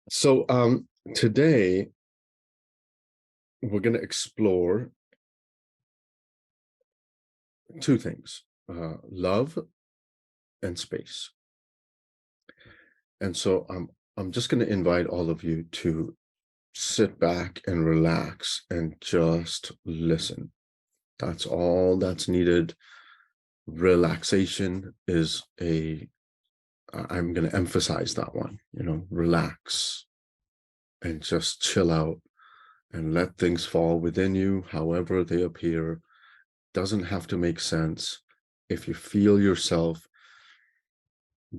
So today we're going to explore two things, love and space. And so I'm just going to invite all of you to sit back and relax and just listen. That's all that's needed. Relaxation is I'm going to emphasize that one, relax and just chill out and let things fall within you, however they appear. Doesn't have to make sense. If you feel yourself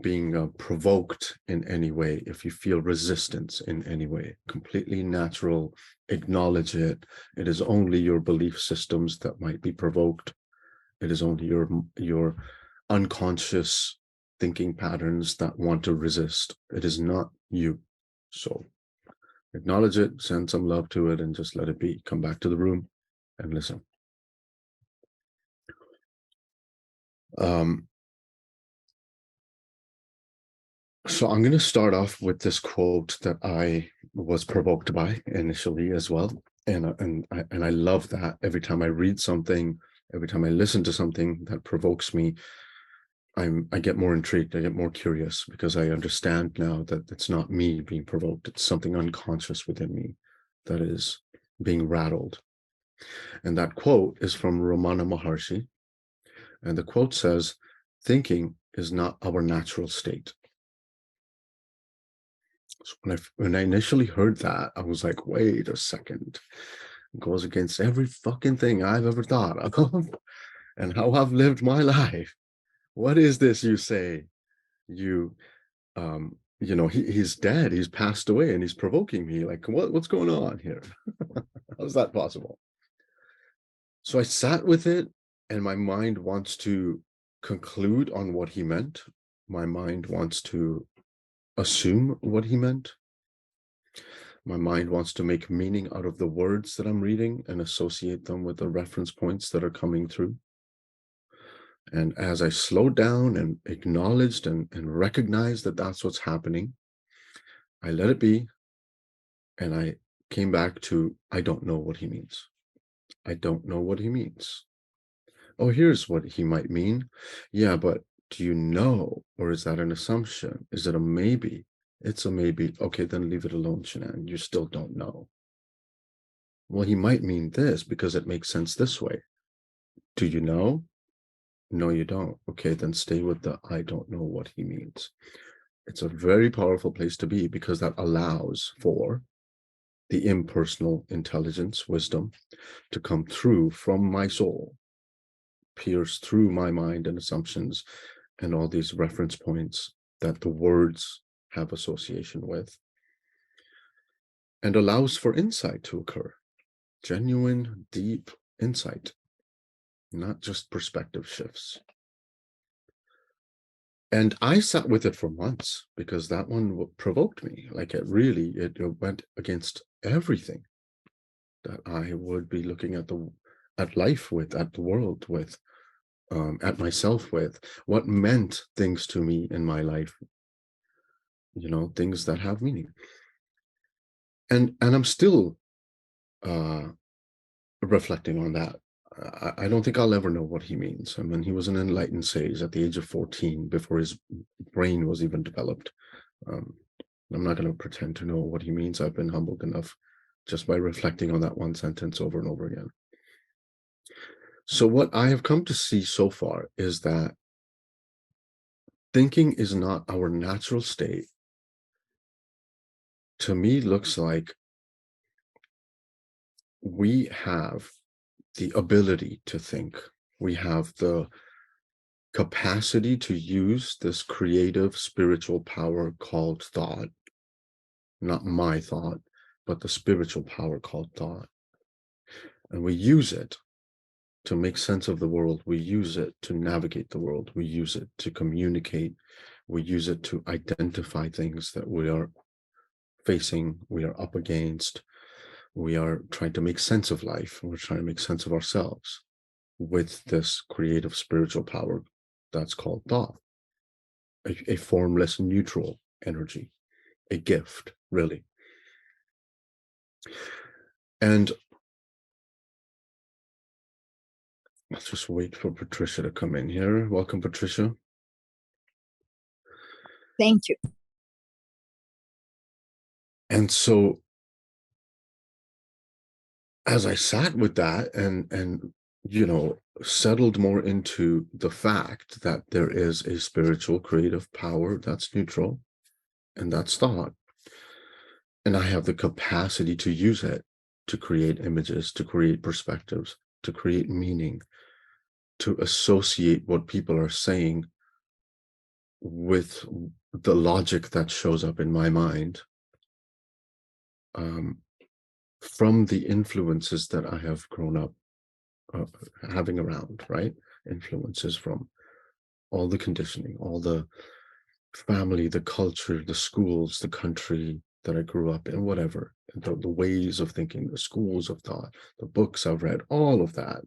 being provoked in any way, if you feel resistance in any way, completely natural, acknowledge it. It is only your belief systems that might be provoked. It is only your unconscious thinking patterns that want to resist. It is not you. So acknowledge it, send some love to it, and just let it be. Come back to the room and listen. So I'm going to start off with this quote that I was provoked by initially as well, and I love that. Every time I read something, every time I listen to something that provokes me, I get more intrigued. I get more curious because I understand now that it's not me being provoked. It's something unconscious within me that is being rattled. And that quote is from Ramana Maharshi, and the quote says, "Thinking is not our natural state." So when I initially heard that, I was like, wait a second. It goes against every fucking thing I've ever thought of and how I've lived my life. What is this you say? You he's dead, he's passed away, and he's provoking me. Like, what's going on here? How's that possible? So I sat with it, and my mind wants to conclude on what he meant. My mind wants to assume what he meant. My mind wants to make meaning out of the words that I'm reading and associate them with the reference points that are coming through. And as I slowed down and acknowledged and recognized that that's what's happening, I let it be. And I came back to, I don't know what he means. I don't know what he means. Oh, here's what he might mean. Yeah, but do you know? Or is that an assumption? Is it a maybe? It's a maybe. Okay, then leave it alone, Shenan. You still don't know. Well, he might mean this because it makes sense this way. Do you know? No, you don't. Okay, then stay with the I don't know what he means. It's a very powerful place to be because that allows for the impersonal intelligence, wisdom to come through from my soul, pierce through my mind and assumptions and all these reference points that the words have association with, and allows for insight to occur, genuine, deep insight, not just perspective shifts. And I sat with it for months because that one provoked me. Like it went against everything that I would be looking at life with, at the world with, at myself with, what meant things to me in my life, things that have meaning. And I'm still reflecting on that. I don't think I'll ever know what he means. I mean, he was an enlightened sage at the age of 14 before his brain was even developed. Um, I'm not going to pretend to know what he means. I've been humbled enough just by reflecting on that one sentence over and over again. So what I have come to see so far is that thinking is not our natural state. To me, looks like we have the ability to think. We have the capacity to use this creative spiritual power called thought, not my thought, but the spiritual power called thought. And we use it to make sense of the world. We use it to navigate the world. We use it to communicate. We use it to identify things that we are facing, we are up against. We are trying to make sense of life. We're trying to make sense of ourselves with this creative spiritual power that's called thought, a formless neutral energy. a gift, really. And let's just wait for Patricia to come in here. Welcome, Patricia. Thank you. And so as I sat with that and settled more into the fact that there is a spiritual creative power that's neutral, and that's thought, and I have the capacity to use it to create images, to create perspectives, to create meaning, to associate what people are saying with the logic that shows up in my mind, from the influences that I have grown up having around, right? Influences from all the conditioning, all the family, the culture, the schools, the country that I grew up in, whatever, the ways of thinking, the schools of thought, the books I've read, all of that.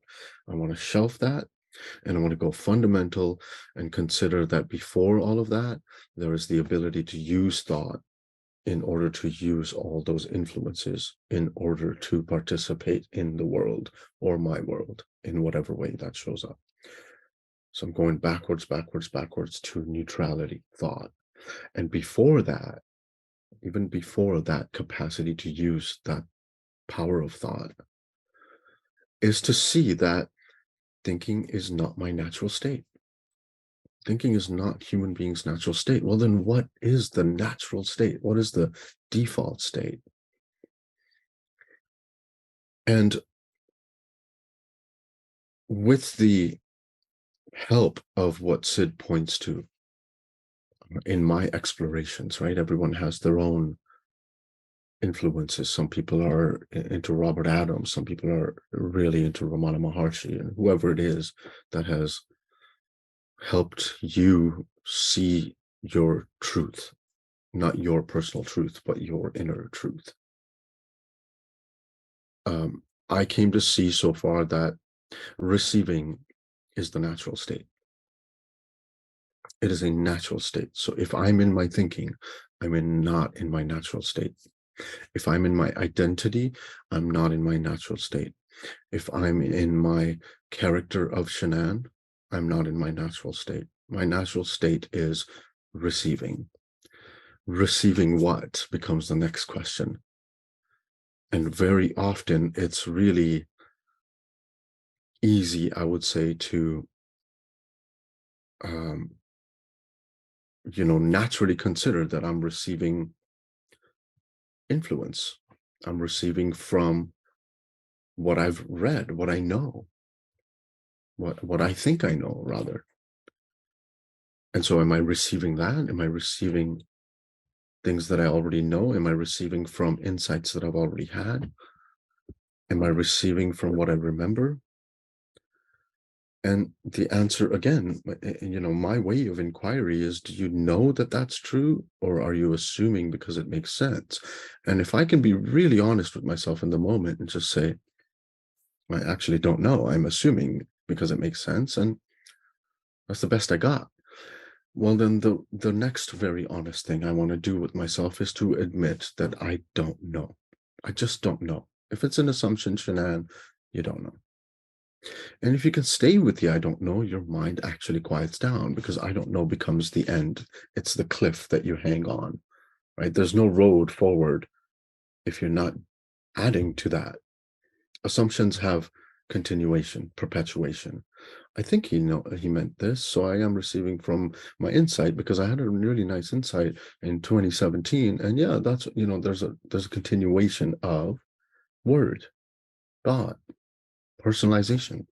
I want to shelf that, and I want to go fundamental and consider that before all of that, there is the ability to use thought in order to use all those influences in order to participate in the world or my world in whatever way that shows up. So I'm going backwards to neutrality, thought. And before that, even before that capacity to use that power of thought, is to see that thinking is not my natural state. Thinking is not human beings' natural state. Well, then what is the natural state? What is the default state? And with the help of what Sid points to in my explorations, right? Everyone has their own influences. Some people are into Robert Adams. Some people are really into Ramana Maharshi, and whoever it is that has helped you see your truth, not your personal truth, but your inner truth. I came to see so far that receiving is the natural state. It is a natural state. So if I'm in my thinking, not in my natural state. If I'm in my identity, I'm not in my natural state. If I'm in my character of Shenan, I'm not in my natural state. My natural state is receiving. Receiving what becomes the next question. And very often it's really easy, I would say, to naturally consider that I'm receiving influence. I'm receiving from what I've read, what I know, what I think I know, rather. And so am I receiving that? Am I receiving things that I already know? Am I receiving from insights that I've already had? Am I receiving from what I remember? And the answer, again, my way of inquiry is, do you know that that's true, or are you assuming because it makes sense? And if I can be really honest with myself in the moment and just say, I actually don't know, I'm assuming because it makes sense, and that's the best I got. Well, then the next very honest thing I want to do with myself is to admit that I don't know. I just don't know. If it's an assumption, Shenan, you don't know. And if you can stay with the I don't know, your mind actually quiets down, because I don't know becomes the end. It's the cliff that you hang on, right? There's no road forward if you're not adding to that. Assumptions have continuation, perpetuation. I think he meant this. So I am receiving from my insight, because I had a really nice insight in 2017. And yeah, that's, there's a continuation of word, thought, personalization.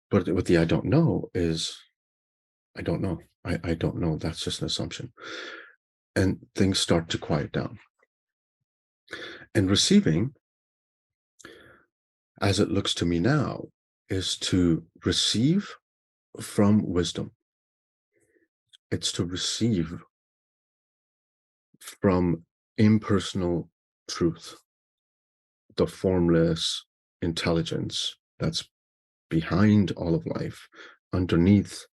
But with the I don't know is, I don't know. I don't know. That's just an assumption. And things start to quiet down. And receiving, as it looks to me now, is to receive from wisdom. It's to receive from impersonal truth, the formless intelligence that's behind all of life, underneath,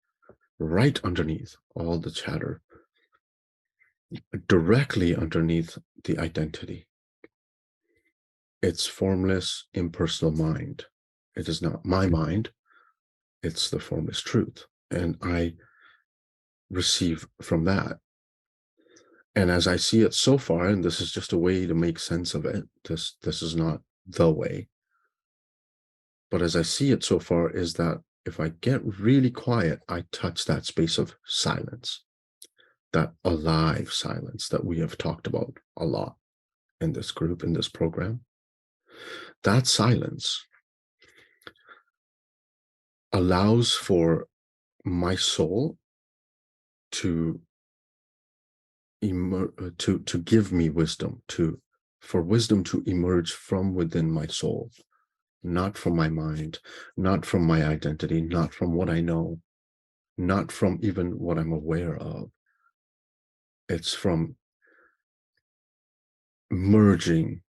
right underneath all the chatter. directly underneath the identity. It's formless, impersonal mind. It is not my mind, it's the formless truth. And I receive from that. And as I see it so far, and this is just a way to make sense of it, this is not the way. But as I see it so far, is that if I get really quiet, I touch that space of silence, that alive silence that we have talked about a lot in this group, in this program. That silence allows for my soul to to give me wisdom, for wisdom to emerge from within my soul, not from my mind, not from my identity, not from what I know, not from even what I'm aware of. It's from merging,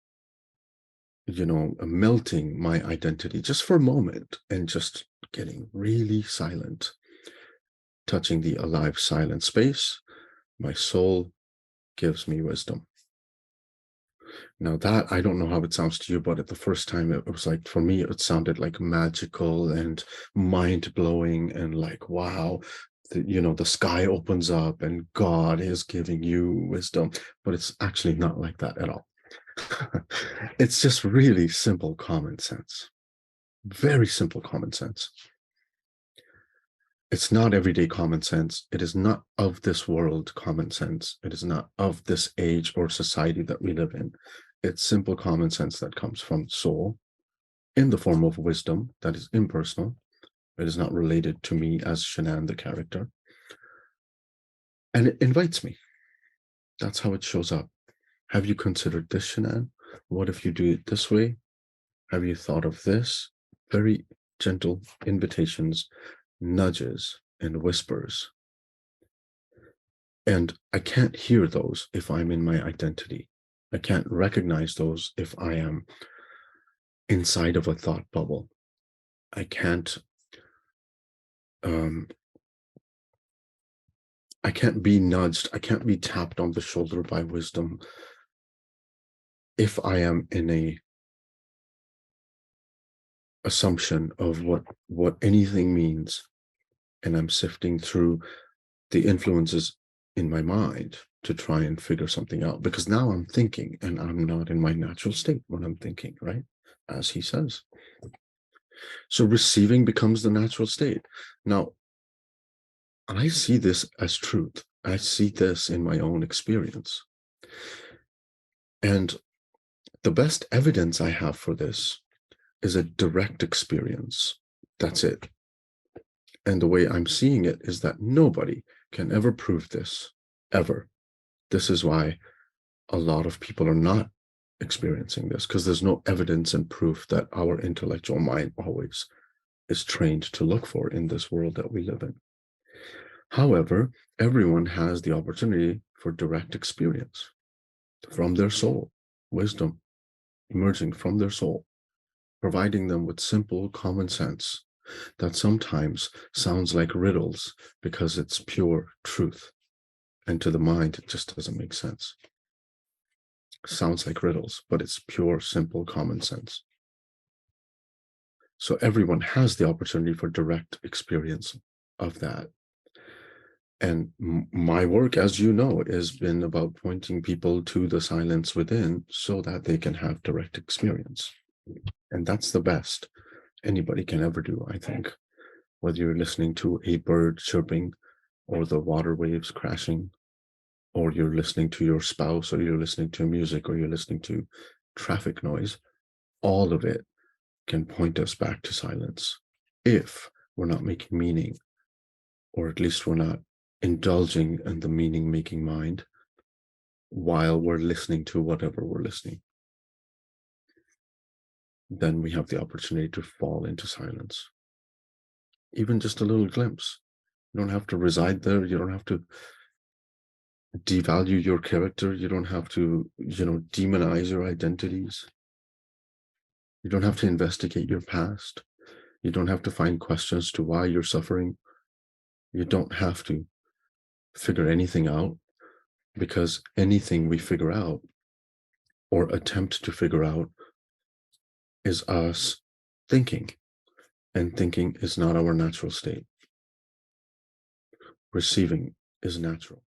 melting my identity just for a moment and just getting really silent, touching the alive silent space. My soul gives me wisdom. Now that, I don't know how it sounds to you, but at the first time it was like, for me, it sounded like magical and mind-blowing and like, wow, the sky opens up and God is giving you wisdom. But it's actually not like that at all. It's just really simple common sense. Very simple common sense. It's not everyday common sense. It is not of this world common sense. It is not of this age or society that we live in. It's simple common sense that comes from soul in the form of wisdom that is impersonal. It is not related to me as Shenan, the character. And it invites me. That's how it shows up. Have you considered this, Shenan? What if you do it this way? Have you thought of this? Very gentle invitations, nudges, and whispers. And I can't hear those if I'm in my identity. I can't recognize those if I am inside of a thought bubble. I can't be nudged. I can't be tapped on the shoulder by wisdom if I am in a assumption of what anything means, and I'm sifting through the influences in my mind to try and figure something out, because now I'm thinking and I'm not in my natural state when I'm thinking, right? As he says. So receiving becomes the natural state. Now, I see this as truth. I see this in my own experience. And the best evidence I have for this is a direct experience. That's it. And the way I'm seeing it is that nobody can ever prove this, ever. This is why a lot of people are not experiencing this, because there's no evidence and proof that our intellectual mind always is trained to look for in this world that we live in. However, everyone has the opportunity for direct experience from their soul, wisdom emerging from their soul, providing them with simple common sense that sometimes sounds like riddles because it's pure truth. And to the mind, it just doesn't make sense. Sounds like riddles, but it's pure, simple common sense. So everyone has the opportunity for direct experience of that. And my work, as you know, has been about pointing people to the silence within so that they can have direct experience. And that's the best anybody can ever do, I think. Whether you're listening to a bird chirping or the water waves crashing, or you're listening to your spouse, or you're listening to music, or you're listening to traffic noise, all of it can point us back to silence if we're not making meaning, or at least we're not indulging in the meaning-making mind while we're listening to whatever we're listening. Then we have the opportunity to fall into silence. Even just a little glimpse. You don't have to reside there. You don't have to devalue your character. You don't have to, demonize your identities. You don't have to investigate your past. You don't have to find questions to why you're suffering. You don't have to figure anything out. because anything we figure out or attempt to figure out is us thinking, and thinking is not our natural state. Receiving is natural.